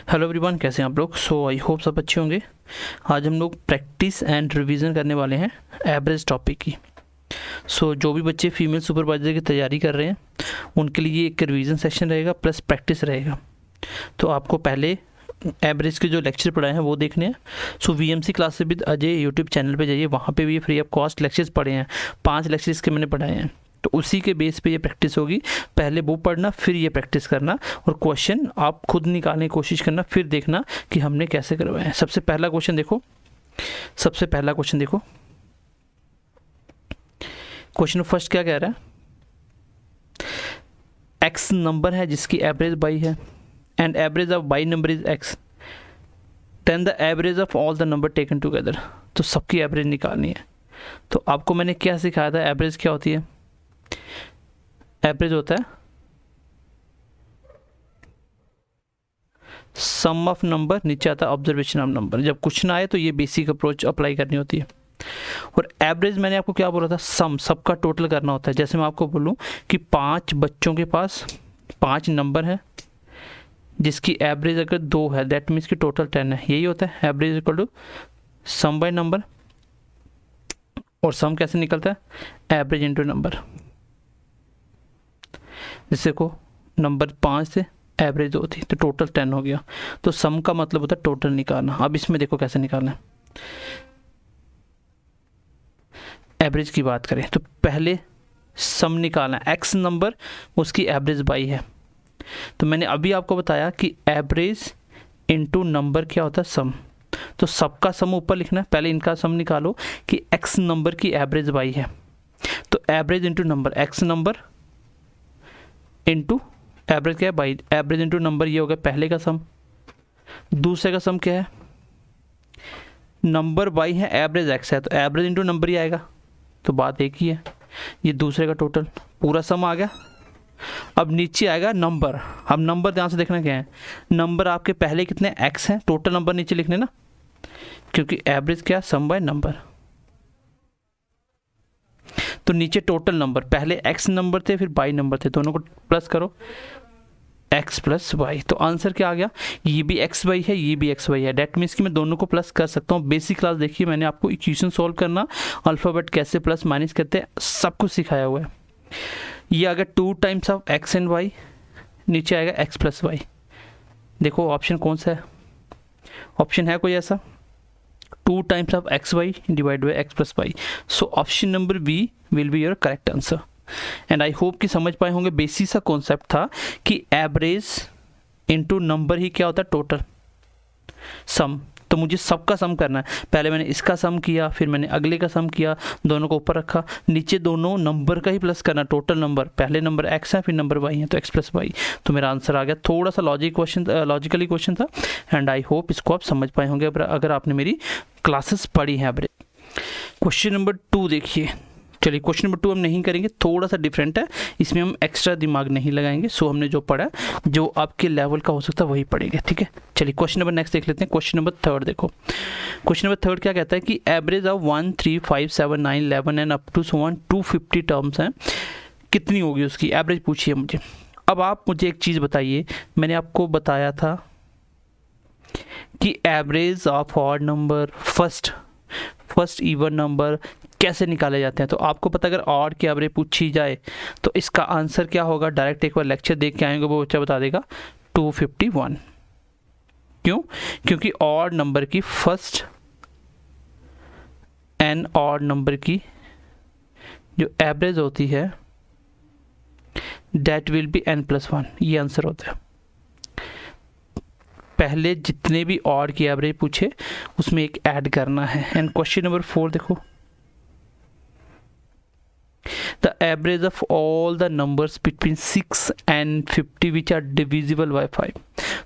Hello everyone, कैसे हैं आप लोग। आई होप सब अच्छे होंगे। आज हम लोग प्रैक्टिस एंड रिवीजन करने वाले हैं एवरेज टॉपिक की। जो भी बच्चे फीमेल सुपरवाइजर की तैयारी कर रहे हैं उनके लिए एक रिवीजन सेशन रहेगा प्लस प्रैक्टिस रहेगा। तो आपको पहले एवरेज के जो लेक्चर पढ़ाए हैं वो देखने हैं। VMC classes with Ajay YouTube channel पे जाइए, वहाँ पे भी फ्री ऑफ कॉस्ट लेक्चर्स पढ़े हैं। 5 लेक्चर इसके मैंने पढ़ाए हैं, तो उसी के बेस पे ये प्रैक्टिस होगी। पहले वो पढ़ना, फिर ये प्रैक्टिस करना, और क्वेश्चन आप खुद निकालने की कोशिश करना, फिर देखना कि हमने कैसे करवाए हैं। सबसे पहला क्वेश्चन देखो। क्वेश्चन फर्स्ट क्या कह रहा है? एक्स नंबर है जिसकी एवरेज बाई है and average of Y number is X, then the average of all the number taken together. तो सबकी एवरेज निकालनी है। तो आपको मैंने क्या सिखाया था? एवरेज क्या होती है? एवरेज होता है सम ऑफ नंबर, नीचे आता है ऑब्जर्वेशन ऑफ नंबर। जब कुछ ना आए तो ये बेसिक अप्रोच अप्लाई करनी होती है। और एवरेज मैंने आपको क्या बोला था? सम, सबका टोटल करना होता है। जैसे मैं आपको बोलूं कि 5 बच्चों के पास 5 नंबर है जिसकी एवरेज अगर 2 है, दैट मीन्स की टोटल 10 है। यही होता है average equal to sum by number. और सम कैसे निकलता है? Average into number. जैसे को नंबर 5 से एवरेज 2 थी तो टोटल 10 हो गया। तो सम का मतलब होता है टोटल निकालना। अब इसमें देखो कैसे निकालना है। एवरेज की बात करें तो पहले सम निकालना है। एक्स नंबर, उसकी एवरेज बाई है। तो मैंने अभी आपको बताया कि एवरेज इंटू नंबर क्या होता है? सम। तो सबका सम ऊपर लिखना है। पहले इनका सम निकालो कि एक्स नंबर की एवरेज बाई है, तो average into number, x number into average क्या है? बाई। एवरेज इंटू नंबर, ये हो गया पहले का सम। दूसरे का सम क्या है? नंबर बाई है, एवरेज एक्स है, तो एवरेज इंटू नंबर ही आएगा। तो बात एक ही है। ये दूसरे का टोटल पूरा सम आ गया। अब नीचे आएगा नंबर। अब नंबर ध्यान से देखना क्या है। नंबर आपके पहले कितने? एक्स हैं। टोटल नंबर नीचे लिखने ना, क्योंकि एवरेज क्या? सम बाय नंबर। तो नीचे टोटल नंबर, पहले एक्स नंबर थे फिर बाई नंबर थे, दोनों को प्लस करो, एक्स प्लस वाई। तो आंसर क्या आ गया? ये भी एक्स वाई है, ये भी एक्स वाई है। डेट मीन्स कि मैं दोनों को प्लस कर सकता हूँ। बेसिक क्लास देखिए, मैंने आपको इक्वेशन सॉल्व करना, अल्फ़ाबेट कैसे प्लस माइनस करते हैं, सब कुछ सिखाया हुआ है। ये आ गया 2 times of X and Y, नीचे आएगा एक्स प्लस वाई। देखो ऑप्शन कौन सा है? ऑप्शन है कोई ऐसा? 2 times of X Y divide by X plus Y. So option number B will be your correct answer. And I hope कि समझ पाए होंगे। बेसिक सा कॉन्सेप्ट था कि एवरेज इनटू नंबर ही क्या होता है? Total sum. तो मुझे सबका सम करना है। पहले मैंने इसका सम किया, फिर मैंने अगले का सम किया, दोनों को ऊपर रखा, नीचे दोनों नंबर का ही प्लस करना, टोटल नंबर। पहले नंबर एक्स है फिर नंबर वाई है, तो एक्स प्लस वाई। तो मेरा आंसर आ गया। थोड़ा सा लॉजिकली क्वेश्चन था, एंड आई होप इसको आप समझ पाए होंगे अगर आपने मेरी क्लासेस पढ़ी हैं। क्वेश्चन नंबर 2 देखिए। चलिए क्वेश्चन नंबर 2 हम नहीं करेंगे, थोड़ा सा डिफरेंट है, इसमें हम एक्स्ट्रा दिमाग नहीं लगाएंगे। हमने जो पढ़ा, जो आपके लेवल का हो सकता है वही पढ़ेंगे, ठीक है। चलिए क्वेश्चन नंबर नेक्स्ट देख लेते हैं। क्वेश्चन नंबर 3 देखो। क्वेश्चन नंबर 3 क्या कहता है कि average of 1, 3, 5, 7, 9, 11 and up to 250 terms हैं, कितनी होगी उसकी एवरेज पूछिए मुझे। अब आप मुझे एक चीज़ बताइए, मैंने आपको बताया था कि average of odd number, first even number कैसे निकाले जाते हैं। तो आपको पता, अगर ऑड की एवरेज पूछी जाए तो इसका आंसर क्या होगा? डायरेक्ट एक बार लेक्चर देख के आएंगे, वो बच्चा बता देगा 251। क्यों? क्योंकि ऑड नंबर की फर्स्ट एन ऑड नंबर की जो एवरेज होती है दैट विल बी n+1। ये आंसर होता है। पहले जितने भी ऑड की एवरेज पूछे उसमें एक ऐड करना है। एंड क्वेश्चन नंबर 4 देखो। The average of all the numbers between 6 and 50 which are divisible by 5।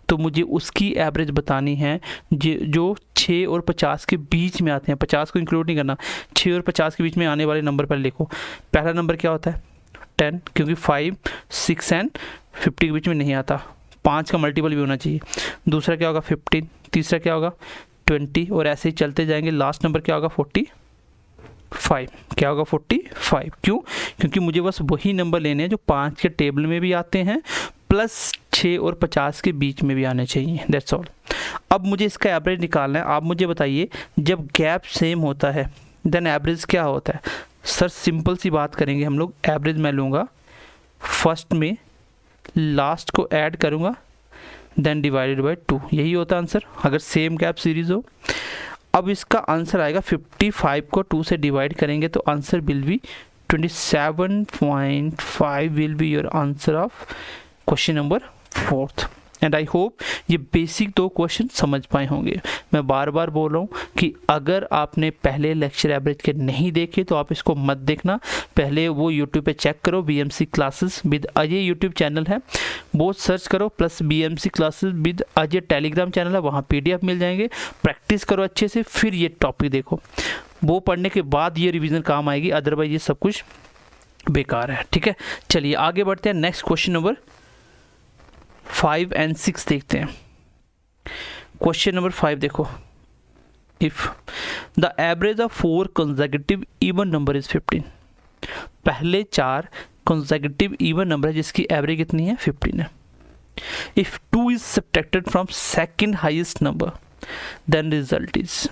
तो मुझे उसकी एवरेज बतानी है जो 6 और 50 के बीच में आते हैं। 50 को इंक्लूड नहीं करना, 6 और 50 के बीच में आने वाले नंबर पर लिखो। पहला नंबर क्या होता है? 10, क्योंकि 5, 6 एंड 50 के बीच में नहीं आता। 5 का मल्टीपल भी होना चाहिए। दूसरा क्या होगा? 15। तीसरा क्या होगा? 20। और ऐसे ही चलते जाएंगे। लास्ट नंबर क्या होगा? 45। क्या होगा? 45। क्यों? क्योंकि मुझे बस वही नंबर लेने हैं जो 5 के टेबल में भी आते हैं +6 और 50 के बीच में भी आने चाहिए, दैट्स ऑल। अब मुझे इसका एवरेज निकालना है। आप मुझे बताइए जब गैप सेम होता है देन एवरेज क्या होता है? सर सिंपल सी बात करेंगे हम लोग, एवरेज मैं लूँगा फर्स्ट में लास्ट को ऐड करूँगा देन डिवाइडेड बाय 2, यही होता है आंसर अगर सेम गैप सीरीज हो। अब इसका आंसर आएगा 55 को 2 से डिवाइड करेंगे तो answer will be 27.5 will be your answer of question number 4th। And I hope ये बेसिक 2 क्वेश्चन समझ पाए होंगे। मैं बार बार बोल रहा हूँ कि अगर आपने पहले लेक्चर एवरेज के नहीं देखे तो आप इसको मत देखना, पहले वो यूट्यूब पे चेक करो, BMC classes with Ajay YouTube channel है वो सर्च करो, plus BMC classes with Ajay Telegram channel है, वहाँ PDF मिल जाएंगे। प्रैक्टिस करो अच्छे से, फिर ये टॉपिक देखो, वो पढ़ने के बाद ये रिविज़न काम आएगी, अदरवाइज ये सब कुछ बेकार है। ठीक है, चलिए आगे बढ़ते हैं। नेक्स्ट क्वेश्चन नंबर 5 and 6 देखते हैं। क्वेश्चन नंबर 5 देखो, if the average of 4 consecutive even number is 15। पहले 4 कंसेक्यूटिव इवन नंबर है जिसकी एवरेज कितनी है? 15 है। If 2 is subtracted from second highest number then result is.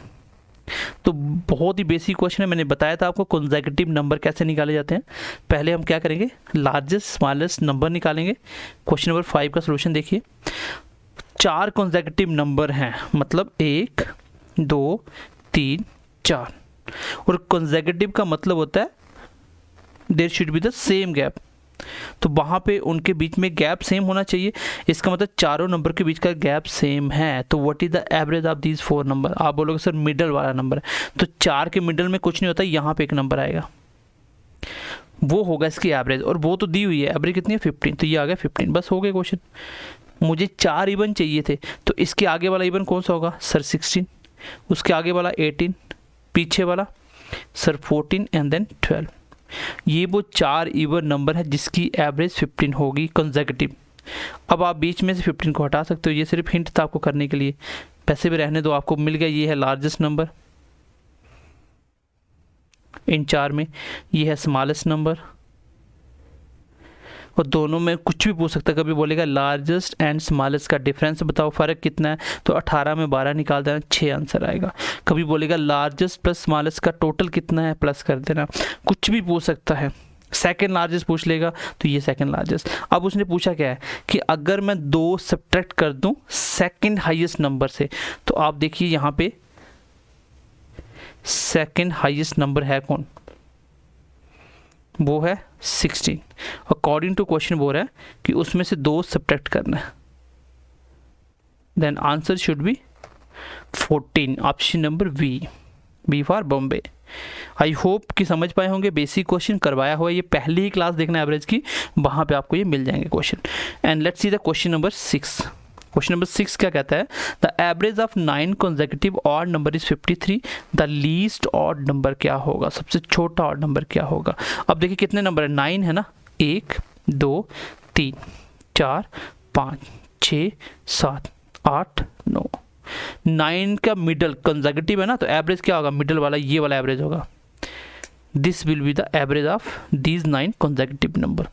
तो बहुत ही बेसिक क्वेश्चन है, मैंने बताया था आपको कंसेक्यूटिव नंबर कैसे निकाले जाते हैं। पहले हम क्या करेंगे, लार्जेस्ट स्मॉलेस्ट नंबर निकालेंगे। क्वेश्चन नंबर 5 का सलूशन देखिए, 4 कंसेक्यूटिव नंबर हैं, मतलब 1 2 3 4, और कंसेक्यूटिव का मतलब होता है there should be the same gap, तो वहाँ पे उनके बीच में गैप सेम होना चाहिए। इसका मतलब चारों नंबर के बीच का गैप सेम है। तो what is the average of these 4 number? आप बोलोगे सर मिडल वाला नंबर है, तो 4 के मिडल में कुछ नहीं होता, यहाँ पे एक नंबर आएगा, वो होगा इसकी एवरेज, और वो तो दी हुई है, एवरेज कितनी है? 15, तो ये आ गया 15। बस हो गया क्वेश्चन। मुझे 4 इवन चाहिए थे, तो इसके आगे वाला इवन कौन सा होगा? सर 16, उसके आगे वाला 18, पीछे वाला सर 14 एंड देन 12। ये वो 4 इवन नंबर है जिसकी एवरेज 15 होगी कंसेक्यूटिव। अब आप बीच में से 15 को हटा सकते हो, ये सिर्फ हिंट था आपको करने के लिए, पैसे भी रहने दो, आपको मिल गया। ये है लार्जेस्ट नंबर इन 4 में, ये है स्मॉलेस्ट नंबर, और दोनों में कुछ भी पूछ सकता है। कभी बोलेगा लार्जेस्ट एंड स्मॉलेस्ट का डिफरेंस बताओ, फ़र्क कितना है, तो 18 में 12 निकाल देना, 6 आंसर आएगा। कभी बोलेगा लार्जेस्ट प्लस स्मॉलेस्ट का टोटल कितना है, प्लस कर देना, कुछ भी पूछ सकता है। सेकंड लार्जेस्ट पूछ लेगा तो ये सेकंड लार्जेस्ट। अब उसने पूछा क्या है कि अगर मैं 2 सब्ट्रैक्ट कर दूं सेकंड हाईएस्ट नंबर से, तो आप देखिए यहाँ पे सेकंड हाईएस्ट नंबर है कौन? वो है 16। अकॉर्डिंग टू क्वेश्चन बोल रहा है कि उसमें से 2 सब्ट्रैक्ट करना है, then answer should be 14, option number B for Bombay. I hope कि समझ पाए होंगे, बेसिक क्वेश्चन करवाया हुआ है, ये पहली ही क्लास देखना एवरेज की, वहाँ पे आपको ये मिल जाएंगे question. And let's see the question number 6। Question number 6 क्या कहता है? The average of 9 consecutive odd number is 53, the least odd number क्या होगा? सबसे छोटा ऑड नंबर क्या होगा? अब देखिए कितने नंबर है, 9 है ना, 1 2 3 4 5 6 7 8 9। 9 का मिडल कंसेक्यूटिव है ना, तो एवरेज क्या होगा? मिडल वाला, ये वाला एवरेज होगा। This will be the average of these 9 consecutive number.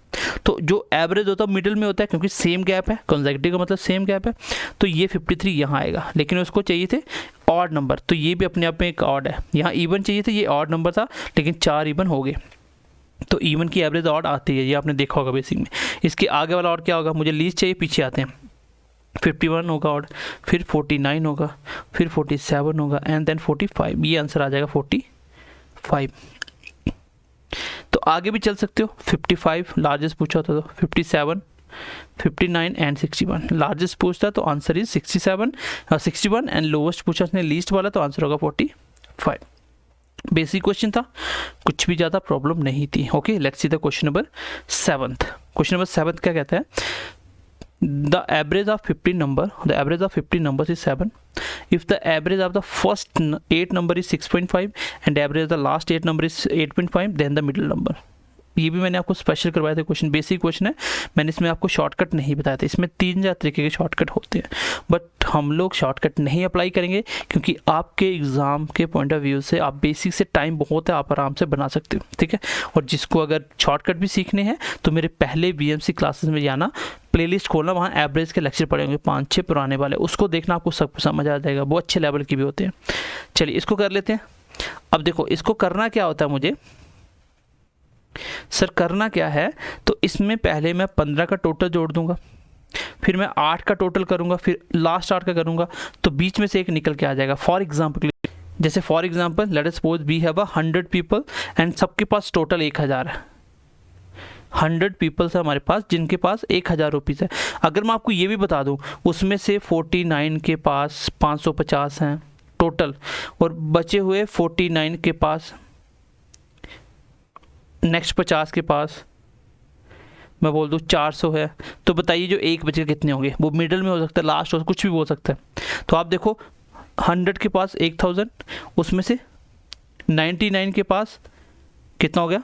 तो जो एवरेज होता है मिडिल में होता है, क्योंकि सेम गैप है, कंसेक्यूटिव का मतलब सेम गैप है, तो ये 53 यहाँ आएगा। लेकिन उसको चाहिए थे ऑड नंबर, तो ये भी अपने आप में एक ऑड है। यहाँ इवन चाहिए था, ये ऑड नंबर था, लेकिन 4 इवन हो गए, तो इवन की एवरेज ऑड आती है, ये आपने देखा होगा बेसिक में। इसके आगे वाला ऑड क्या होगा? मुझे लीस्ट चाहिए, पीछे आते हैं। 51 होगा ऑड, फिर 49 होगा, फिर 47 होगा, एंड देन 45। ये आंसर आ जाएगा 45। तो आगे भी चल सकते हो। 55 लार्जेस्ट पूछा होता तो 57, 59 एंड 61। लार्जेस्ट पूछता तो आंसर इज 61 एंड लोवेस्ट पूछा उसने लीस्ट वाला, तो आंसर होगा 45। बेसिक क्वेश्चन था, कुछ भी ज़्यादा प्रॉब्लम नहीं थी। Okay, let's see the question number 7। Question number 7 क्या कहता है? The average of 15 numbers is 7. If the average of the first 8 number is 6.5 and average of the last 8 number is 8.5, then the middle number. ये भी मैंने आपको special करवाया था question, basic question है, मैंने इसमें आपको शॉर्टकट नहीं बताया था। इसमें 3-4 तरीके के शॉर्टकट होते हैं, बट हम लोग शॉर्टकट नहीं अप्लाई करेंगे क्योंकि आपके एग्ज़ाम के पॉइंट ऑफ व्यू से आप बेसिक से टाइम बहुत है, आप आराम से बना सकते हो, ठीक है। और जिसको अगर शॉर्टकट भी सीखने हैं तो मेरे पहले BMC क्लासेस में जाना, प्लेलिस्ट खोलना, वहाँ एवरेज के लेक्चर पड़े होंगे 5-6 पुराने वाले, उसको देखना, आपको सब समझ आ जाएगा, वो अच्छे लेवल की भी होते हैं। चलिए इसको कर लेते हैं। अब देखो इसको करना क्या होता है मुझे, सर करना क्या है, तो इसमें पहले मैं 15 का टोटल जोड़ दूंगा, फिर मैं 8 का टोटल करूंगा, फिर लास्ट 8 का करूंगा, तो बीच में से एक निकल के आ जाएगा। फॉर एग्जांपल, जैसे for example let us suppose we have 100 people and सबके पास टोटल 1000 है। 100 पीपल्स है हमारे पास जिनके पास 1000 रुपीज़ है। अगर मैं आपको ये भी बता दूं उसमें से 49 के पास 550 हैं टोटल, और बचे हुए 49 के पास, नेक्स्ट 50 के पास मैं बोल दूँ 400 है, तो बताइए जो एक बचे कितने होंगे। वो मिडल में हो सकता है, लास्ट हो, कुछ भी बोल सकता है। तो आप देखो 100 के पास 1000, उसमें से 99 के पास कितना हो गया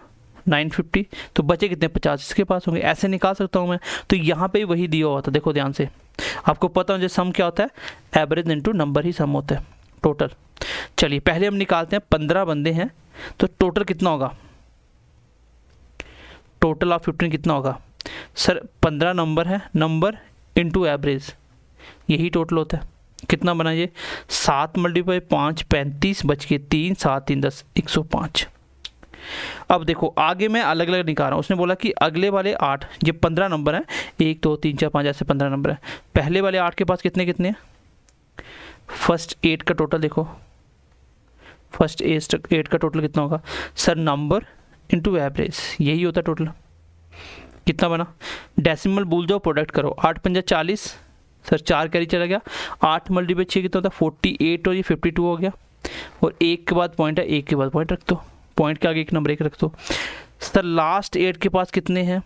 950, तो बचे कितने 50 इसके पास होंगे। ऐसे निकाल सकता हूँ मैं। तो यहाँ पे वही दिया हुआ था, देखो ध्यान से, आपको पता है जो सम क्या होता है, एवरेज इनटू नंबर ही सम होता है टोटल। चलिए पहले हम निकालते हैं, 15 बंदे हैं तो टोटल कितना होगा, टोटल ऑफ 15 कितना होगा सर, 15 नंबर है, नंबर इनटू एवरेज, यही टोटल होता है। कितना बना ये 7 × 5 35, बच के 3, 7 3 10 105। अब देखो आगे मैं अलग अलग निकाल रहा हूँ। उसने बोला कि अगले वाले 8, ये 15 नंबर है, 1 2 3 4 5 ऐसे 15 नंबर है। पहले वाले 8 के पास कितने कितने हैं, फर्स्ट 8 का टोटल देखो, फर्स्ट 8 का टोटल कितना होगा सर, नंबर इनटू एवरेज, यही होता है टोटल। कितना बना, डेसिमल भूल जाओ, प्रोडक्ट करो, 8 पंजा 40, सर 4 कैरी चला गया, 8 × 6 कितना होता है 48, और ये 52 हो गया। और 1 के बाद पॉइंट है, 1 के बाद पॉइंट रख दो, पॉइंट के आगे एक नंबर 1 रख दो। सर लास्ट 8 के पास कितने हैं,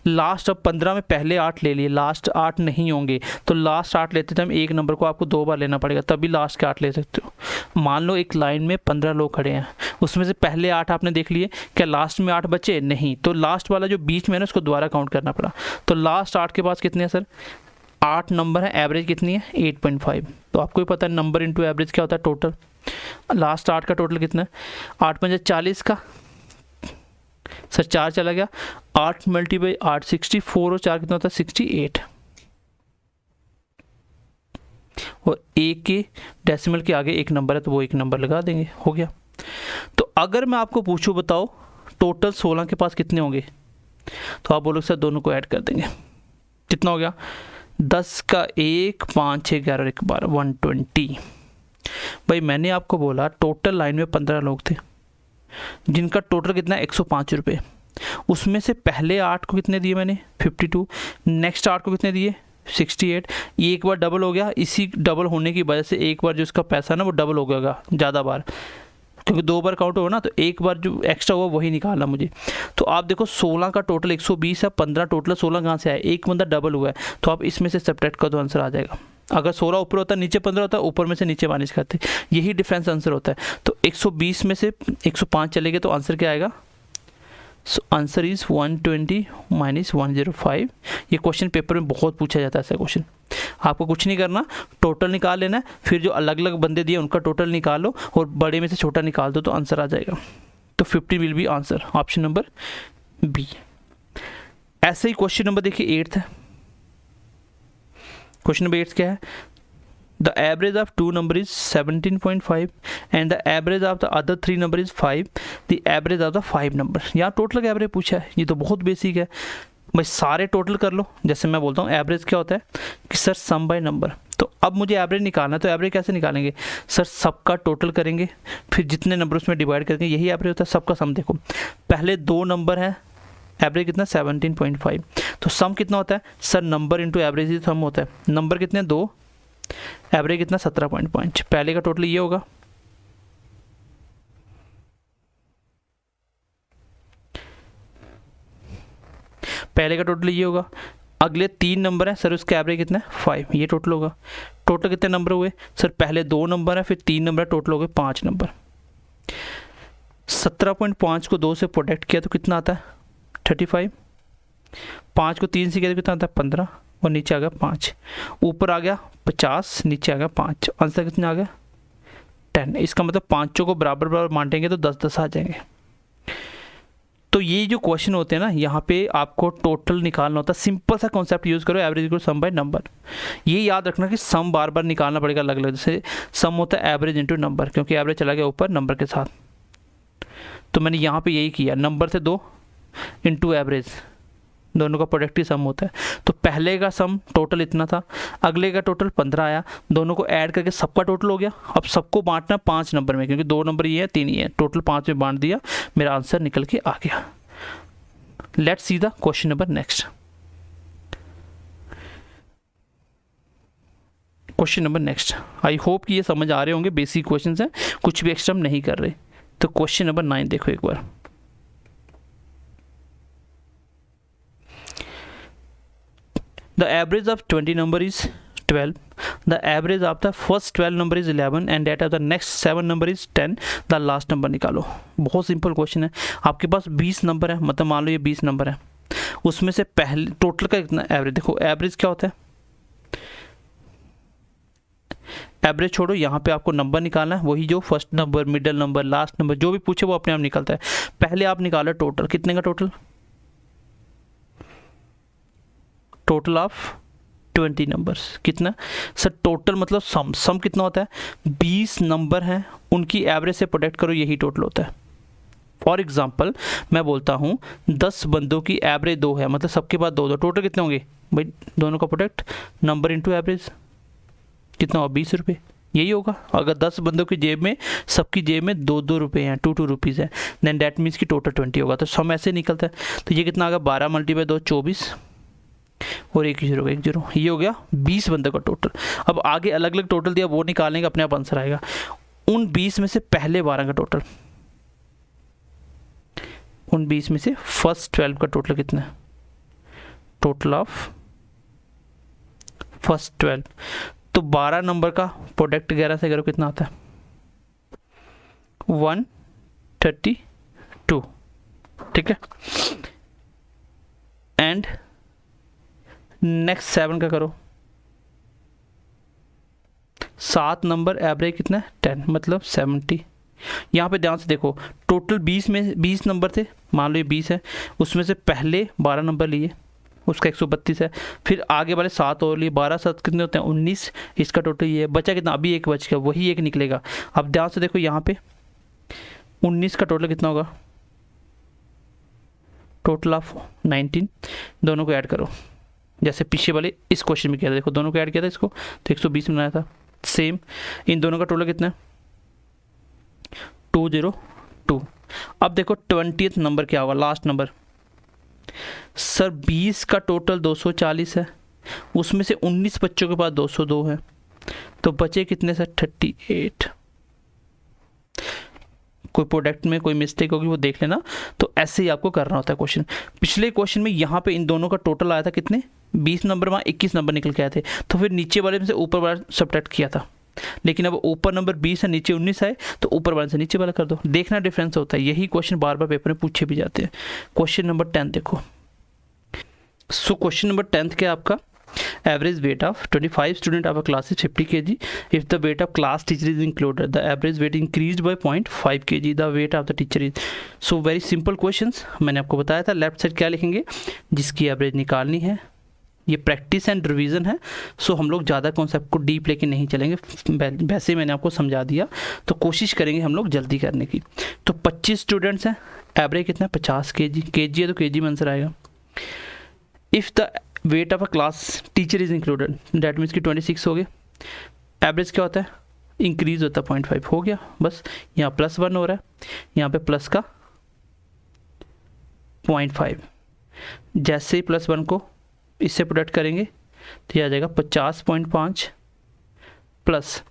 लास्ट, अब 15 में पहले 8 ले लिए, लास्ट 8 नहीं होंगे, तो लास्ट 8 लेते थे हम, एक नंबर को आपको 2 बार लेना पड़ेगा तभी लास्ट के 8 ले सकते हो। मान लो एक लाइन में 15 लोग खड़े हैं, उसमें से पहले 8 आपने देख लिए, क्या लास्ट में 8 बचे, नहीं, तो लास्ट वाला जो बीच में है ना उसको दोबारा काउंट करना पड़ा। तो लास्ट 8 के पास कितने हैं सर, 8 नंबर है, एवरेज कितनी है 8.5। तो आपको ही पता है नंबर इंटू एवरेज क्या होता है टोटल। लास्ट 8 का टोटल कितना है, 8 पंजा 40 का, सर 4 चला गया, 8 × 8 64, और 4 कितना होता है 68, और एक के डेसिमल के आगे एक नंबर है तो वो एक नंबर लगा देंगे, हो गया। तो अगर मैं आपको पूछूं बताओ टोटल 16 के पास कितने होंगे, तो आप बोलोगे सर दोनों को ऐड कर देंगे, कितना हो गया 10 का 1 5 6 11 1 12 120। भाई मैंने आपको बोला टोटल लाइन में 15 लोग थे जिनका टोटल कितना 105 रुपये, उसमें से पहले 8 को कितने दिए मैंने 52, नेक्स्ट 8 को कितने दिए 68, ये एक बार डबल हो गया, इसी डबल होने की वजह से एक बार जो इसका पैसा ना वो डबल हो गया ज़्यादा बार, क्योंकि 2 बार काउंट होगा ना, तो एक बार जो एक्स्ट्रा हुआ वही निकालना मुझे। तो आप देखो 16 का टोटल 120 है, 15 टोटल 16 कहाँ से आया, एक बंदा डबल हुआ है, तो आप इसमें से सब्ट्रैक्ट कर दो, आंसर आ जाएगा। अगर 16 ऊपर होता है नीचे 15 होता है, ऊपर में से नीचे माइनस करते, यही डिफरेंस आंसर होता है। तो 120 में से 105 चलेंगे तो आंसर क्या आएगा, सो आंसर इज़ 120 - 105। ये क्वेश्चन पेपर में बहुत पूछा जाता है ऐसा क्वेश्चन। आपको कुछ नहीं करना, टोटल निकाल लेना है, फिर जो अलग अलग बंदे दिए उनका टोटल निकालो और बड़े में से छोटा निकाल दो तो आंसर आ जाएगा। तो 50 will be answer, option number B. ऐसे ही क्वेश्चन नंबर देखिए 8 है। क्वेश्चन नंबर 8 क्या है, the average of 2 number is 17.5 and the average of the other 3 number is 5, the average of the 5 number. यहाँ टोटल का एवरेज पूछा है, ये तो बहुत बेसिक है भाई, सारे टोटल कर लो। जैसे मैं बोलता हूँ एवरेज क्या होता है कि सर सम बाय नंबर, तो अब मुझे एवरेज निकालना है, तो एवरेज कैसे निकालेंगे सर, सबका टोटल करेंगे फिर जितने नंबर उसमें डिवाइड करेंगे, यही एवरेज होता है। सबका सम देखो, पहले 2 नंबर है, एवरेज कितना 17.5, तो सम कितना होता है सर, नंबर इंटू एवरेज ही सम होता है। नंबर कितने 2, एवरेज कितना 17.5, पहले का टोटल ये होगा, पहले का टोटल ये होगा। अगले 3 नंबर है सर, उसका एवरेज कितना है 5, ये टोटल होगा। टोटल कितने नंबर हुए सर, पहले 2 नंबर है फिर 3 नंबर है, टोटल हो गए 5 नंबर। 17.5 को 2 से प्रोडक्ट किया तो कितना आता है 35, 5 को 3 से किया तो कितना आता है 15, और नीचे आ गया 5, ऊपर आ गया 50, नीचे आ गया 5, आंसर कितना आ गया 10। इसका मतलब पाँचों को बराबर बराबर बांटेंगे तो 10-10 आ जाएंगे। तो ये जो क्वेश्चन होते हैं ना, यहाँ पे आपको टोटल निकालना होता है। सिंपल सा कॉन्सेप्ट यूज़ करो, average equal some by number. ये याद रखना कि सम बार बार निकालना पड़ेगा अलग अलग, जैसे सम होता है एवरेज इंटू नंबर, क्योंकि एवरेज चला गया ऊपर नंबर के साथ। तो मैंने यहाँ पे यही किया, नंबर से 2 इंटू एवरेज, दोनों का प्रोडक्ट ही सम होता है। तो पहले का सम टोटल इतना था, अगले का टोटल 15 आया, दोनों को ऐड करके सबका टोटल हो गया। अब सबको बांटना 5 नंबर में, क्योंकि 2 नंबर ये है 3 ही है, टोटल 5 में बांट दिया, मेरा आंसर निकल के आ गया। Let's see the question number next. Question number next, I hope कि ये समझ आ रहे होंगे, बेसिक क्वेश्चंस हैं, कुछ भी एक्स्ट्रा हम नहीं कर रहे। तो क्वेश्चन नंबर 9 देखो एक बार। The average of 20 number is 12. The average of the first 12 number is 11 and that of the next 7 number is 10. The last number निकालो। बहुत सिंपल क्वेश्चन है। आपके पास 20 नंबर है, मतलब मान लो ये 20 नंबर है, उसमें से पहले टोटल का कितना एवरेज। देखो एवरेज क्या होता है, एवरेज छोड़ो, यहाँ पे आपको नंबर निकालना है, वही जो first number, middle number, last number, जो भी पूछे वो अपने आप निकलता है। पहले आप निकालो टोटल, कितने का टोटल, टोटल ऑफ 20 नंबर्स। कितना सर टोटल, मतलब सम कितना होता है, 20 नंबर हैं, उनकी एवरेज से प्रोडक्ट करो, यही टोटल होता है। फॉर एग्जांपल मैं बोलता हूँ 10 बंदों की एवरेज 2 है, मतलब सबके पास 2-2, टोटल कितने होंगे भाई, दोनों का प्रोडक्ट नंबर इंटू एवरेज, कितना होगा 20 रुपये, यही होगा। अगर 10 बंदों की जेब में, सबकी जेब में 2-2 रुपये हैं, 2-2 रुपीज़ है, देन डैट मीन्स की टोटल 20 होगा। तो सम ऐसे निकलता है। तो ये कितना आ गया, 12 × 2 24, और 1 0 1 0, ये हो गया 20 बंदों का टोटल। अब आगे अलग अलग टोटल दिया, वो निकालने का अपने आप आंसर आएगा। उन 20 में से पहले 12 का टोटल, उन 20 में से फर्स्ट 12 का टोटल कितना है, टोटल ऑफ फर्स्ट 12। तो 12 नंबर का प्रोडक्ट 11 से करो, कितना आता है 132, ठीक है। एंड नेक्स्ट 7 का करो, 7 नंबर एवरेज कितना है 10, मतलब 70। यहाँ पे ध्यान से देखो, टोटल 20 में 20 नंबर थे, मान लो ये 20 है, उसमें से पहले 12 नंबर लिए, उसका 132 है, फिर आगे वाले 7 और लिए, 12 7 कितने होते हैं 19, इसका टोटल ये है। बचा कितना, अभी एक बच गया, वही एक निकलेगा। अब ध्यान से देखो, यहाँ पे 19 का टोटल कितना होगा, टोटल ऑफ 19, दोनों को ऐड करो, जैसे पीछे वाले इस क्वेश्चन में किया था। देखो दोनों को ऐड किया था इसको, तो 120 बनाया था। सेम इन दोनों का टोटल कितना है 202। अब देखो 20th नंबर क्या होगा, लास्ट नंबर। सर 20 का टोटल 240 है, उसमें से 19 बच्चों के पास 202 है, तो बचे कितने सर 38। कोई प्रोडक्ट में कोई मिस्टेक होगी वो देख लेना। तो ऐसे ही आपको करना होता है क्वेश्चन। पिछले क्वेश्चन में यहाँ पे इन दोनों का टोटल आया था कितने, 20 नंबर, वहाँ 21 नंबर निकल के आए थे, तो फिर नीचे वाले में से ऊपर वाला सब्ट्रैक्ट किया था। लेकिन अब ऊपर नंबर 20 है, नीचे 19 है, तो ऊपर वाले से नीचे वाला कर दो, देखना डिफरेंस होता है। यही क्वेश्चन बार बार पेपर में पूछे भी जाते हैं। क्वेश्चन नंबर 10 देखो। सो क्वेश्चन नंबर 10 क्या आपका, average weight of 25 student of a class is 50 kg. If the weight of class teacher is included, the average weight increased by 0.5 kg. The weight of the teacher is. So very simple questions. मैंने आपको बताया था left side क्या लिखेंगे, जिसकी average निकालनी है। ये प्रैक्टिस एंड रिवीजन है, सो हम लोग ज़्यादा कॉन्सेप्ट को डीप लेके नहीं चलेंगे, वैसे मैंने आपको समझा दिया, तो कोशिश करेंगे हम लोग जल्दी करने की। तो 25 स्टूडेंट्स हैं, एवरेज कितना है 50 kg, kg है तो kg में आंसर आएगा। If the weight of a class teacher is included, that means कि 26 हो गए। एवरेज क्या होता है, इंक्रीज होता है 0.5, हो गया बस। यहाँ +1 हो रहा है, यहाँ पे प्लस का 0.5, जैसे ही +1 को इससे प्रोडक्ट करेंगे तो ये आ जाएगा 50.5 प्लस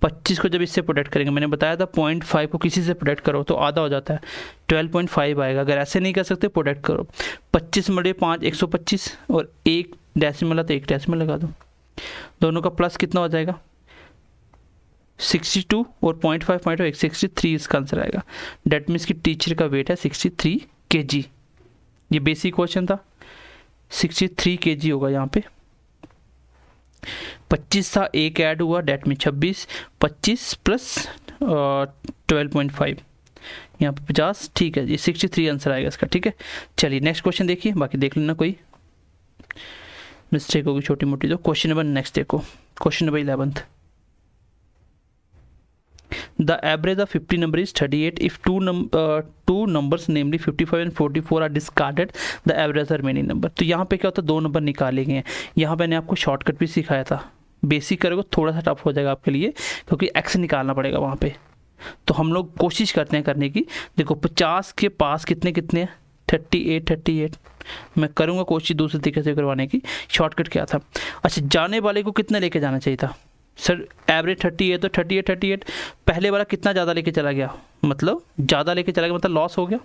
25 को जब इससे प्रोडक्ट करेंगे, मैंने बताया था 0.5 को किसी से प्रोडक्ट करो तो आधा हो जाता है, 12.5 आएगा। अगर ऐसे नहीं कर सकते प्रोडक्ट करो, 25 × 5 125, और 1 डेसिमल है तो 1 डेसिमल लगा दो। दोनों का प्लस कितना हो जाएगा 62 और 0.5 63 इसका आंसर आएगा। डेट मीन्स कि टीचर का वेट है 63 kg। ये बेसिक क्वेश्चन था, 63 kg होगा यहाँ पे। 25 था, एक ऐड हुआ, डेट में 26, 25 प्लस 12.5, यहाँ पे 50। ठीक है, ये 63 आंसर आएगा इसका। ठीक है, चलिए नेक्स्ट क्वेश्चन देखिए, बाकी देख लेना कोई मिस्टेक होगी छोटी मोटी तो। क्वेश्चन नंबर नेक्स्ट देखो, question number 11th। The average of 50 number is 38. If two numbers namely 55 and 44 are discarded, the average are remaining number। तो यहाँ पे क्या होता है, दो नंबर निकाले गए हैं। यहाँ मैंने आपको शॉर्टकट भी सिखाया था, बेसिक करोगे थोड़ा सा टफ हो जाएगा आपके लिए, क्योंकि एक्स निकालना पड़ेगा वहाँ पे। तो हम लोग कोशिश करते हैं करने की। देखो 50 के पास कितने कितने हैं, 38। मैं करूँगा कोशिश दूसरे तरीके से करवाने की। शॉर्टकट क्या था, अच्छा जाने वाले को कितना लेके जाना चाहिए था सर, एवरेज 30 है तो 38। पहले वाला कितना ज़्यादा लेके चला गया, मतलब ज़्यादा लेके चला गया, मतलब लॉस हो गया।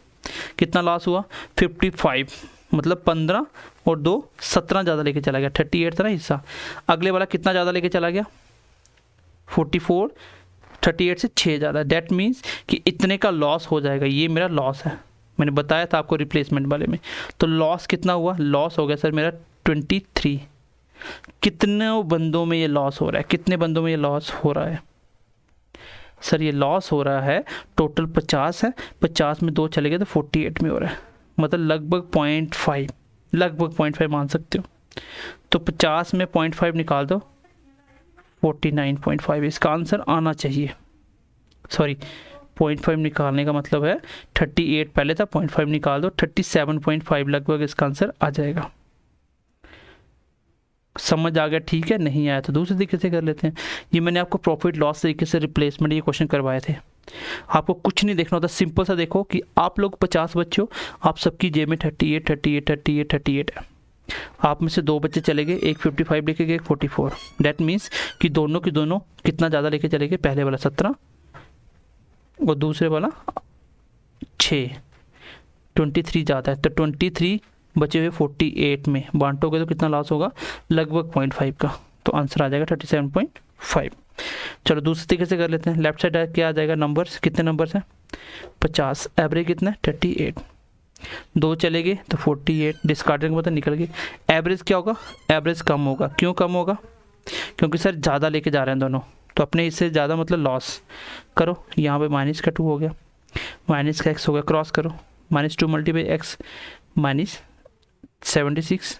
कितना लॉस हुआ, 55, मतलब 15 और 2 17 ज़्यादा लेके चला गया, 38 था ना हिस्सा। अगले वाला कितना ज़्यादा लेके चला गया, 44, 38 से 6 ज़्यादा। डेट मीन्स कि इतने का लॉस हो जाएगा, ये मेरा लॉस है। मैंने बताया था आपको रिप्लेसमेंट वाले में। तो लॉस कितना हुआ, लॉस हो गया सर मेरा 23। कितने बंदों में ये लॉस हो रहा है, कितने बंदों में ये लॉस हो रहा है सर, ये लॉस हो रहा है टोटल 50 है, 50 में 2 चले गए तो 48 में हो रहा है, मतलब लगभग 0.5, लगभग 0.5 मान सकते हो। तो 50 में 0.5 निकाल दो, 49.5 इसका आंसर आना चाहिए। सॉरी, 0.5 निकालने का मतलब है 38 पहले था, 0.5 निकाल दो, 37.5 लगभग इसका आंसर आ जाएगा। समझ आ गया, ठीक है। नहीं आया तो दूसरे तरीके से कर लेते हैं। ये मैंने आपको प्रॉफिट लॉस तरीके से रिप्लेसमेंट ये क्वेश्चन करवाए थे। आपको कुछ नहीं देखना होता, सिंपल सा देखो कि आप लोग 50 बच्चे हो, आप सबकी जेब में 38 है। आप में से 2 बच्चे चले गए, एक 55 लेके गए, एक 44। डेट मीन्स कि दोनों की दोनों कितना ज़्यादा लेके चले गए, पहले वाला 17 और दूसरे वाला 6, 23 ज़्यादा है। तो 23 बचे हुए 48 में बांटोगे तो कितना लॉस होगा, लगभग 0.5 का। तो आंसर आ जाएगा 37.5। चलो दूसरे तरीके से कर लेते हैं। लेफ्ट साइड क्या आ जाएगा, नंबर्स कितने नंबर्स हैं, 50, एवरेज कितना है 38, 2 चले गए तो 48, डिस्कार्डिंग का मतलब निकल गए। एवरेज क्या होगा, एवरेज कम होगा। क्यों कम होगा, क्योंकि सर ज़्यादा लेके जा रहे हैं दोनों, तो अपने इससे ज़्यादा मतलब लॉस करो। यहाँ पे माइनस का 2 हो गया, माइनस का x हो गया, क्रॉस करो, -2 multiply x minus 76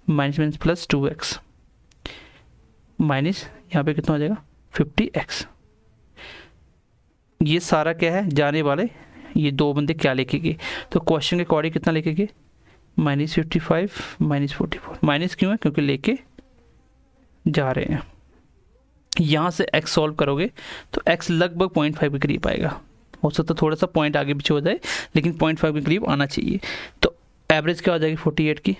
minus plus 2x minus यहाँ पे कितना हो जाएगा 50x। ये सारा क्या है, जाने वाले ये 2 बंदे क्या लेके गए, तो क्वेश्चन के अकॉर्डिंग कितना लेके गए, -55 -44। माइनस क्यों है, क्योंकि लेके जा रहे हैं। यहाँ से x सॉल्व करोगे तो x लगभग 0.5 के करीब आएगा। हो सकता है थोड़ा सा पॉइंट आगे पीछे हो जाए, लेकिन 0.5 के करीब आना चाहिए। तो एवरेज क्या हो जाएगी 48 की,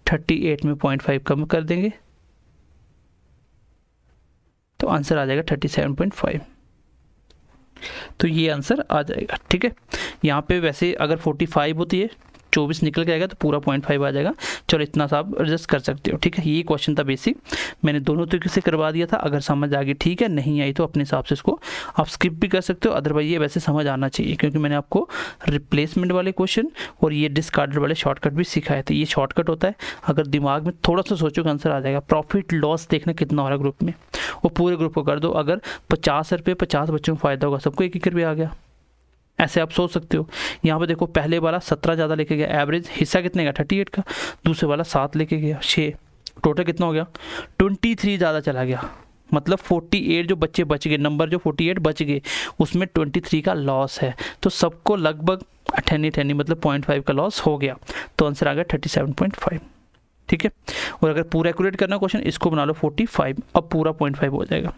38 में 0.5 कम कर देंगे तो आंसर आ जाएगा 37.5। तो ये आंसर आ जाएगा। ठीक है, यहाँ पे वैसे अगर 45 होती है, 24 निकल के आएगा तो पूरा 0.5 आ जाएगा। चलो इतना सा आप एडजस्ट कर सकते हो। ठीक है, ये क्वेश्चन था बेसिक, मैंने दोनों तरीके से करवा दिया था। अगर समझ आ गई ठीक है, नहीं आई तो अपने हिसाब से इसको आप स्किप भी कर सकते हो। अदरवाइज ये वैसे समझ आना चाहिए, क्योंकि मैंने आपको रिप्लेसमेंट वाले क्वेश्चन और ये डिस्कार्डेड वाले शॉर्टकट भी सिखाए थे। ये शॉर्टकट होता है, अगर दिमाग में थोड़ा सा सोचोगे आंसर आ जाएगा। प्रॉफिट लॉस देखना कितना हो रहा है ग्रुप में, वो पूरे ग्रुप को कर दो। अगर 50 रुपये 50 बच्चों को फ़ायदा होगा, सबको 1-1 रुपये आ गया, ऐसे आप सोच सकते हो। यहाँ पे देखो पहले वाला 17 ज़्यादा लेके गया, एवरेज हिस्सा कितने का 38 का, दूसरे वाला 7 लेके गया 6, टोटल कितना हो गया 23 ज़्यादा चला गया। मतलब 48 जो बच्चे बच गए, नंबर जो 48 बच गए, उसमें 23 का लॉस है। तो सबको लगभग 10 मतलब 0.5 का लॉस हो गया। तो आंसर आ गया 37.5। ठीक है, और अगर पूरा एक्यूरेट करना क्वेश्चन, इसको बना लो 45, अब पूरा 0.5 हो जाएगा।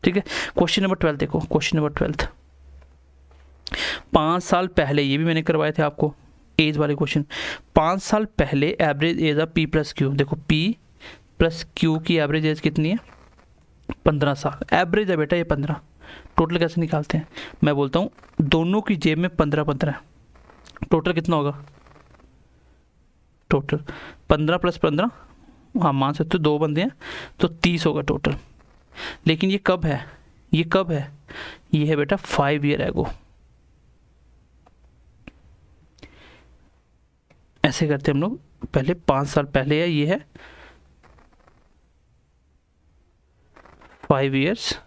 ठीक है, क्वेश्चन नंबर 12 देखो, क्वेश्चन नंबर 12 5 साल पहले, ये भी मैंने करवाए थे आपको एज वाले क्वेश्चन। 5 साल पहले average age of P + Q, देखो P + Q की एवरेज एज कितनी है 15 साल। एवरेज है बेटा ये 15, टोटल कैसे निकालते हैं, मैं बोलता हूँ दोनों की जेब में 15 है, टोटल कितना होगा, टोटल 15 + 15, हाँ मान सकते हो 2 बंदे हैं तो 30 होगा टोटल। लेकिन ये कब है, ये कब है? ये है बेटा 5 ईयर एगो। ऐसे करते हम लोग, पहले 5 साल पहले है, ये है 5 ईयर्स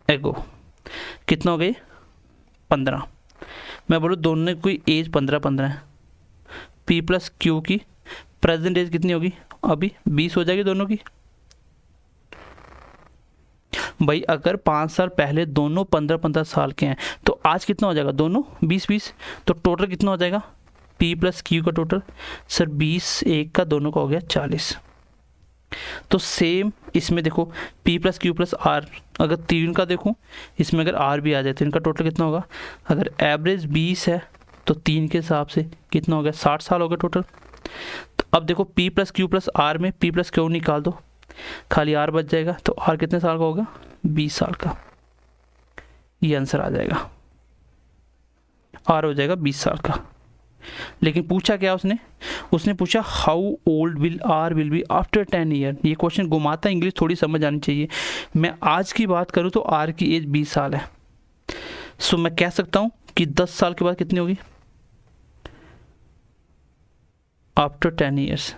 एगो। कितना हो गए? 15। मैं बोलूँ दोनों की एज 15 है। पी प्लस क्यू की प्रेजेंट एज कितनी होगी? अभी 20 हो जाएगी दोनों की। भाई अगर 5 साल पहले दोनों 15 साल के हैं तो आज कितना हो जाएगा? दोनों 20, तो टोटल कितना हो जाएगा? पी प्लस क्यू का टोटल सर 20, एक का दोनों का हो गया 40। तो सेम इसमें देखो P plus Q plus R, अगर 3 का देखूं इसमें अगर R भी आ जाए तो इनका टोटल कितना होगा? अगर एवरेज 20 है तो 3 के हिसाब से कितना हो गया? 60 साल हो गया टोटल। तो अब देखो P plus Q plus R में P प्लस क्यू निकाल दो, खाली R बच जाएगा, तो R कितने साल का होगा? 20 साल का। ये आंसर आ जाएगा, R हो जाएगा 20 साल का। लेकिन पूछा क्या उसने पूछा how old will R will be after 10 year. ये क्वेश्चन घुमाता, इंग्लिश थोड़ी समझ आनी चाहिए। मैं आज की बात करूँ तो आर की एज 20 साल है, सो मैं कह सकता हूँ कि 10 साल के बाद कितनी होगी? After 10 years.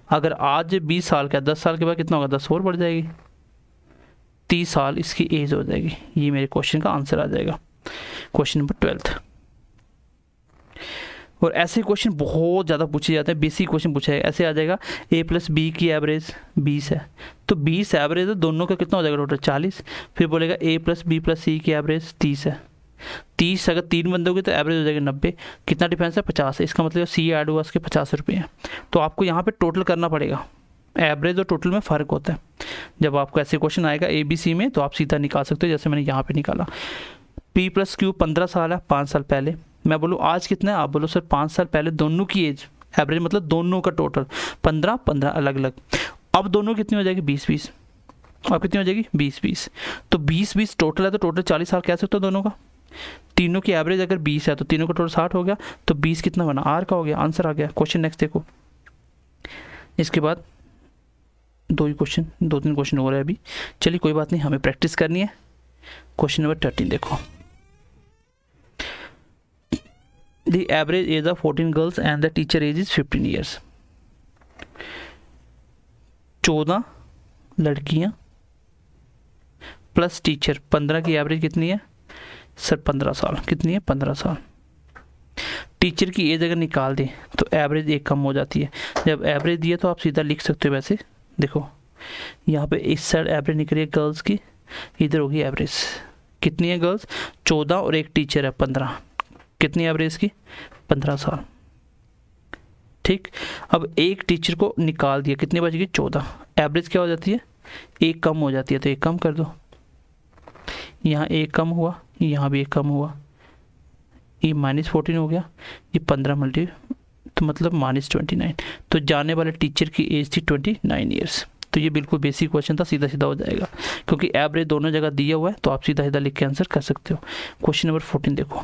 अगर आज 20 साल का 10 साल के बाद कितना होगा? 10 और बढ़ जाएगी, 30 साल इसकी एज हो जाएगी। ये मेरे क्वेश्चन का आंसर आ जाएगा, क्वेश्चन नंबर 12। और ऐसे क्वेश्चन बहुत ज़्यादा पूछे जाते हैं, बेसिक क्वेश्चन पूछा है। ऐसे आ जाएगा a प्लस बी की एवरेज 20 है, तो 20 एवरेज है, दोनों का कितना हो जाएगा टोटल? 40। फिर बोलेगा a प्लस बी प्लस सी की एवरेज 30 है, 30 अगर 3 बंदे होगी तो एवरेज हो जाएगा 90। कितना डिफरेंस है? 50 है। इसका मतलब सी ऐड हुआ, उसके 50 रुपये हैं। तो आपको यहाँ पर टोटल करना पड़ेगा, एवरेज और टोटल में फ़र्क होता है। जब आपको ऐसे क्वेश्चन आएगा ABC में तो आप सीधा निकाल सकते हो, जैसे मैंने यहाँ पर निकाला। P प्लस क्यू 15 साल है 5 साल पहले। मैं बोलूँ आज कितना है? आप बोलो सर 5 साल पहले दोनों की एज एवरेज, मतलब दोनों का टोटल 15 अलग अलग। अब दोनों कितनी हो जाएगी? 20। अब कितनी हो जाएगी? 20। तो 20 टोटल है, तो टोटल 40 साल कह सकते हो दोनों का। तीनों की एवरेज अगर 20 है तो तीनों का टोटल 60 हो गया, तो 20 कितना बना? R का हो गया, आंसर आ गया। क्वेश्चन नेक्स्ट देखो। इसके बाद 2-3 क्वेश्चन हो रहे हैं अभी, चलिए कोई बात नहीं, हमें प्रैक्टिस करनी है। क्वेश्चन नंबर 13 देखो। The average age of 14 girls and the teacher age is 15 years. 14 लड़कियां प्लस टीचर, 15 की एवरेज कितनी है सर? 15 साल। कितनी है? 15 साल। टीचर की एज अगर निकाल दें तो एवरेज एक कम हो जाती है। जब एवरेज दिया तो आप सीधा लिख सकते हो। वैसे देखो यहाँ पे इस साइड एवरेज निकली है गर्ल्स की, इधर होगी एवरेज। कितनी है गर्ल्स? 14 और एक टीचर है 15। कितनी एवरेज की? 15 साल। ठीक, अब एक टीचर को निकाल दिया, कितनी बच गई? 14। एवरेज क्या हो जाती है? एक कम हो जाती है, तो एक कम कर दो। यहाँ एक कम हुआ, यहाँ भी एक कम हुआ, ये -14 हो गया, ये 15 मल्टी तो मतलब -29। तो जाने वाले टीचर की एज थी 29 ईयर्स। तो ये बिल्कुल बेसिक क्वेश्चन था, सीधा सीधा हो जाएगा, क्योंकि एवरेज दोनों जगह दिया हुआ है, तो आप सीधा सीधा लिख के आंसर कर सकते हो। क्वेश्चन नंबर 14 देखो।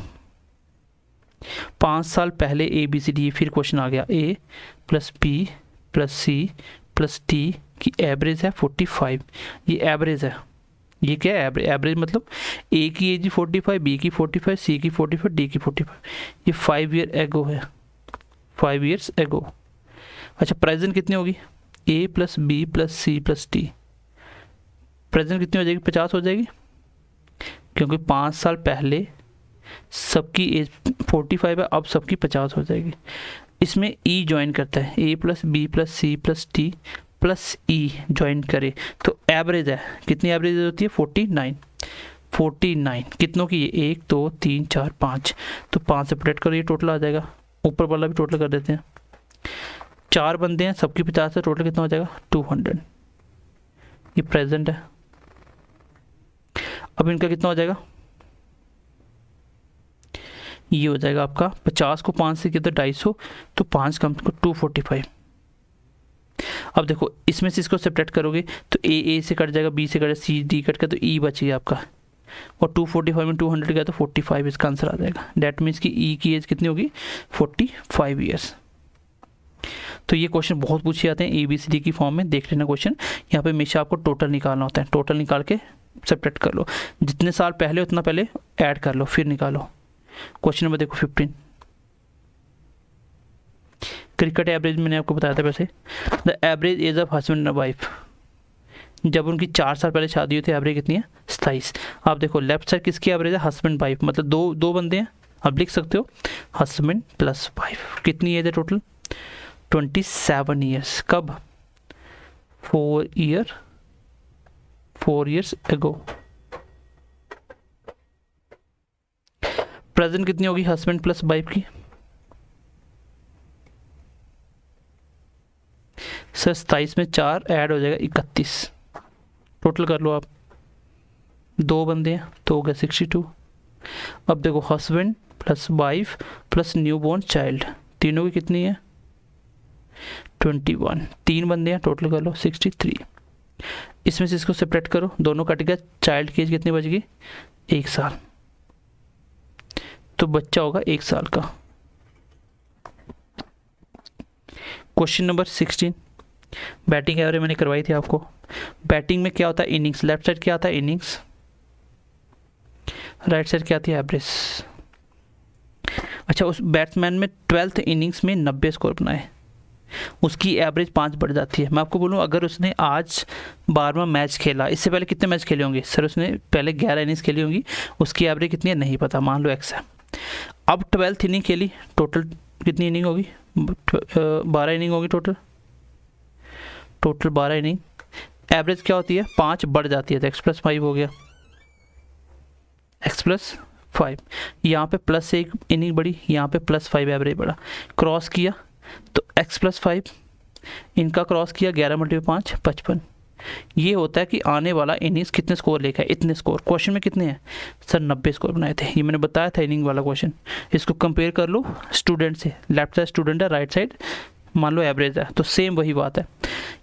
5 साल पहले ABCD, फिर क्वेश्चन आ गया A plus B plus C plus D की एवरेज है 45। ये एवरेज है, ये क्या है? एवरेज मतलब A की एज 45, B की 45, C की 45, D की 45। ये 5 ईयर एगो है, 5 ईयर्स एगो। अच्छा, प्रेजेंट कितनी होगी? A plus B plus C plus D, present कितनी हो जाएगी? 50 हो जाएगी, क्योंकि 5 साल पहले सबकी एज 45 है, अब सबकी 50 हो जाएगी। इसमें E ज्वाइन करता है, A plus B plus C plus D plus E join करे तो एवरेज है, कितनी एवरेज होती है? 49। कितनों की? ये 1 2 3 4 5, तो 5 से प्लेट करो, ये टोटल आ जाएगा। ऊपर वाला भी टोटल कर देते हैं। 4 बंदे हैं, सबकी 50 है, टोटल कितना हो जाएगा? 200। ये प्रेजेंट है। अब इनका कितना हो जाएगा? ये हो जाएगा आपका 50 को 5 से कितना? 250, तो 5 कम को 245। अब देखो इसमें से इसको सेपरेट करोगे तो A से कट जाएगा, B से कट जाएगा, C D कट गया, तो E बच गया आपका, और 245 में 200 गया तो 45 इसका आंसर आ जाएगा। डेट मीन्स कि E की एज कितनी होगी? 45 ईयर्स। तो ये क्वेश्चन बहुत पूछे जाते हैं ABCD की फॉर्म में, देख लेना क्वेश्चन। यहाँ पे हमेशा आपको टोटल निकालना होता है, टोटल निकाल के सब्ट्रैक्ट कर लो, जितने साल पहले उतना पहले ऐड कर लो, फिर निकालो। क्वेश्चन नंबर देखो 15, क्रिकेट एवरेज मैंने आपको बताया था वैसे, the average age of husband and wife, जब उनकी 4 साल पहले शादी हुई थी, एवरेज कितनी है 27। आप देखो लेफ्ट साइड किसकी एवरेज है, हस्बैंड वाइफ, मतलब दो बंदे हैं, आप लिख सकते हो हस्बैंड प्लस वाइफ। कितनी एज है टोटल 27 ईयर्स। कब 4 ईयर्स एगो। प्रेजेंट कितनी होगी हस्बैंड प्लस वाइफ की सर 27 में 4 ऐड हो जाएगा 31, टोटल कर लो आप, 2 बंदे हैं तो हो गया 62। अब देखो husband plus wife plus new born child, तीनों की कितनी है 21, 3 बंदे हैं, टोटल कर लो 63। इसमें से इसको सेपरेट करो, दोनों कट गया, चाइल्ड की एज कितनी बच गई 1 साल, तो बच्चा होगा 1 साल का। क्वेश्चन नंबर 16, बैटिंग एवरेज मैंने करवाई थी आपको। बैटिंग में क्या होता है इनिंग्स, लेफ्ट साइड क्या आता है इनिंग्स, राइट साइड क्या आती है एवरेज। अच्छा, उस बैट्समैन में 12th इनिंग्स में 90 स्कोर बनाए, उसकी एवरेज 5 बढ़ जाती है। मैं आपको बोलूँ अगर उसने आज 12वां मैच खेला, इससे पहले कितने मैच खेले होंगे सर, उसने पहले 11 इनिंग्स खेली होंगी, उसकी एवरेज कितनी है नहीं पता, मान लो x है। अब 12th इनिंग खेली, टोटल कितनी इनिंग होगी 12 इनिंग होगी टोटल 12 इनिंग, एवरेज क्या होती है 5 बढ़ जाती है, तो x + 5 हो गया, x + 5। यहाँ पे +1 इनिंग बढ़ी, यहाँ पे +5 एवरेज बढ़ा, क्रॉस किया तो x + 5, इनका क्रॉस किया 11 × 5 55। ये होता है कि आने वाला इनिंग्स कितने स्कोर लेकर है, इतने स्कोर। क्वेश्चन में कितने हैं सर 90 स्कोर बनाए थे, ये मैंने बताया था इनिंग वाला क्वेश्चन। इसको कंपेयर कर लो स्टूडेंट से, लेफ्ट साइड स्टूडेंट है, राइट साइड मान लो एवरेज है, तो सेम वही बात है।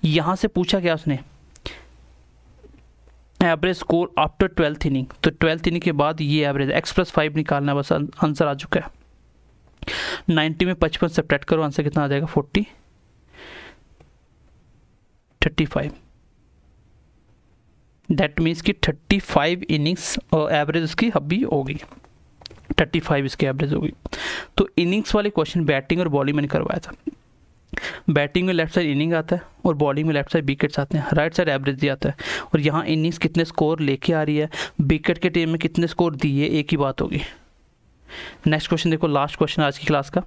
यहाँ से पूछा क्या उसने average score after 12th inning, तो 12th इनिंग के बाद ये एवरेज x + 5 निकालना, बस आंसर आ चुका है। 90 में 55 सब्ट्रैक्ट करो, आंसर कितना आ जाएगा 35। दैट मीन्स कि 35 इनिंग्स एवरेज उसकी अभी होगी, 35 इसकी एवरेज होगी। तो इनिंग्स वाले क्वेश्चन बैटिंग और बॉलिंग मैंने करवाया था। बैटिंग में लेफ्ट साइड इनिंग आता है और बॉलिंग में लेफ्ट साइड विकेट्स आते हैं, राइट साइड एवरेज दिया आता है, और यहाँ इनिंग्स कितने स्कोर लेके आ रही है, विकेट के टीम में कितने स्कोर दिए, एक ही बात होगी। नेक्स्ट क्वेश्चन देखो, लास्ट क्वेश्चन आज की क्लास का,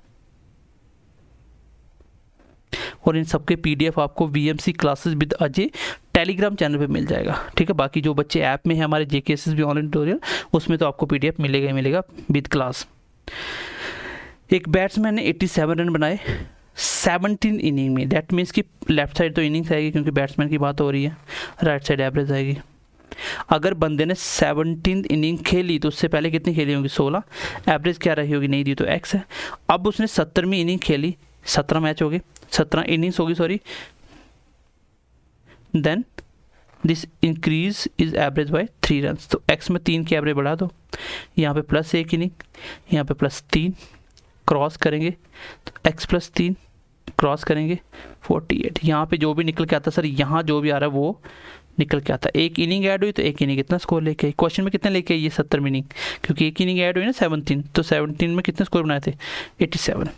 और इन सबके PDF आपको VMC classes with Ajay Telegram channel पे मिल जाएगा, ठीक है। बाकी जो बच्चे ऐप में है हमारे JKSSB ऑनलाइन ट्यूटोरियल, उसमें तो आपको PDF मिलेगा ही मिलेगा विद क्लास। एक बैट्समैन ने 87 रन बनाए 17 इनिंग में, दैट मीन्स कि लेफ्ट साइड तो इनिंग्स आएगी क्योंकि बैट्समैन की बात हो रही है, राइट साइड एवरेज आएगी। अगर बंदे ने 17 इनिंग खेली तो उससे पहले कितनी खेली होगी 16, एवरेज क्या रही होगी नहीं दी तो x है। अब उसने 17वीं इनिंग खेली, 17 मैच हो गए, 17 इनिंग्स होगी sorry, then this increase is average by 3 run, तो x में 3 की एवरेज बढ़ा दो, यहाँ पे +1 इनिंग, यहाँ पे +3, क्रॉस करेंगे तो x + 3 क्रॉस करेंगे 48। यहाँ पे जो भी निकल के आता सर, यहाँ जो भी आ रहा है वो निकल के आता है। एक इनिंग ऐड हुई तो एक इनिंग कितना स्कोर लेके आई, क्वेश्चन में कितना लेके आई ये 17 इनिंग, क्योंकि एक इनिंग ऐड हुई ना 17, तो 17 में कितने स्कोर बनाए थे 87।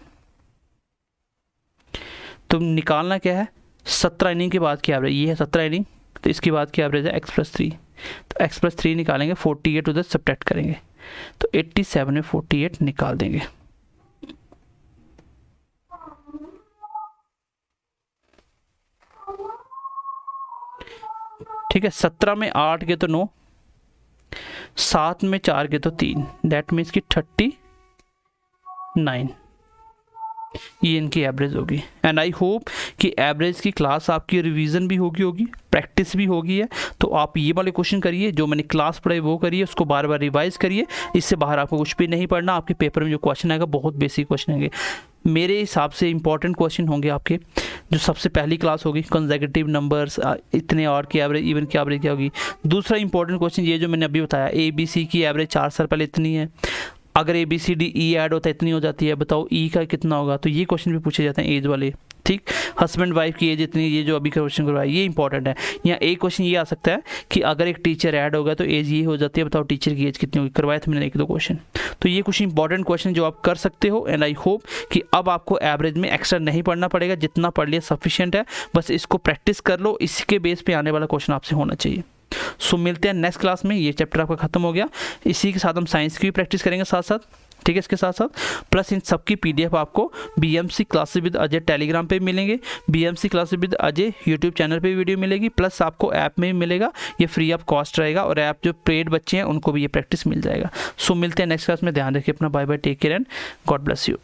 तो निकालना क्या है 17 इनिंग के बाद की एवरेज, ये है 17 इनिंग, तो इसके बाद की एवरेज है x + 3, तो x + 3 निकालेंगे, 48 उधर सब्ट्रैक्ट करेंगे, तो 87 में 48 निकाल देंगे। ठीक है, 17 में 8 के तो 9, 7 में 4 के तो 3, दैट मीन्स कि 39 ये इनकी एवरेज होगी। एंड आई होप कि एवरेज की क्लास आपकी रिवीजन भी होगी, प्रैक्टिस भी होगी है, तो आप ये वाले क्वेश्चन करिए, जो मैंने क्लास पढ़ाई वो करिए, उसको बार बार रिवाइज करिए, इससे बाहर आपको कुछ भी नहीं पढ़ना। आपके पेपर में जो क्वेश्चन आएगा बहुत बेसिक क्वेश्चन आएंगे, मेरे हिसाब से इंपॉर्टेंट क्वेश्चन होंगे आपके। जो सबसे पहली क्लास होगी कंसेक्यूटिव नंबर्स, इतने और की एवरेज, इवन की एवरेज क्या होगी। दूसरा इंपॉर्टेंट क्वेश्चन ये जो मैंने अभी बताया, ABC की एवरेज 4 साल पहले इतनी है, अगर ABCD E ऐड होता है इतनी हो जाती है, बताओ E का कितना होगा। तो ये क्वेश्चन भी पूछे जाते हैं एज वाले, ठीक। हस्बैंड वाइफ की एज इतनी, ये जो अभी क्वेश्चन करवाया ये इंपॉर्टेंट है। यहाँ एक क्वेश्चन ये आ सकता है कि अगर एक टीचर ऐड होगा तो एज ये हो जाती है, बताओ टीचर की एज कितनी होगी। करवाया था मैंने एक दो क्वेश्चन। तो ये कुछ इंपॉर्टेंट क्वेश्चन जो आप कर सकते हो, एंड आई होप कि अब आपको एवरेज में एक्स्ट्रा नहीं पढ़ना पड़ेगा, जितना पढ़ लिया सफिशिएंट है। बस इसको प्रैक्टिस कर लो, इसके बेस पे आने वाला क्वेश्चन आपसे होना चाहिए। सो मिलते हैं नेक्स्ट क्लास में। ये चैप्टर आपका खत्म हो गया, इसी के साथ हम साइंस की भी प्रैक्टिस करेंगे साथ साथ, ठीक है। इसके साथ साथ प्लस इन सबकी PDF आपको BMC classes with Ajay Telegram पे मिलेंगे, BMC classes with Ajay YouTube channel पे वीडियो मिलेगी, प्लस आपको ऐप में भी मिलेगा। ये फ्री ऑफ कॉस्ट रहेगा, और ऐप जो पेड बच्चे हैं उनको भी ये प्रैक्टिस मिल जाएगा। सो मिलते हैं नेक्स्ट क्लास में। ध्यान रखिए अपना, bye bye, take care and God bless you.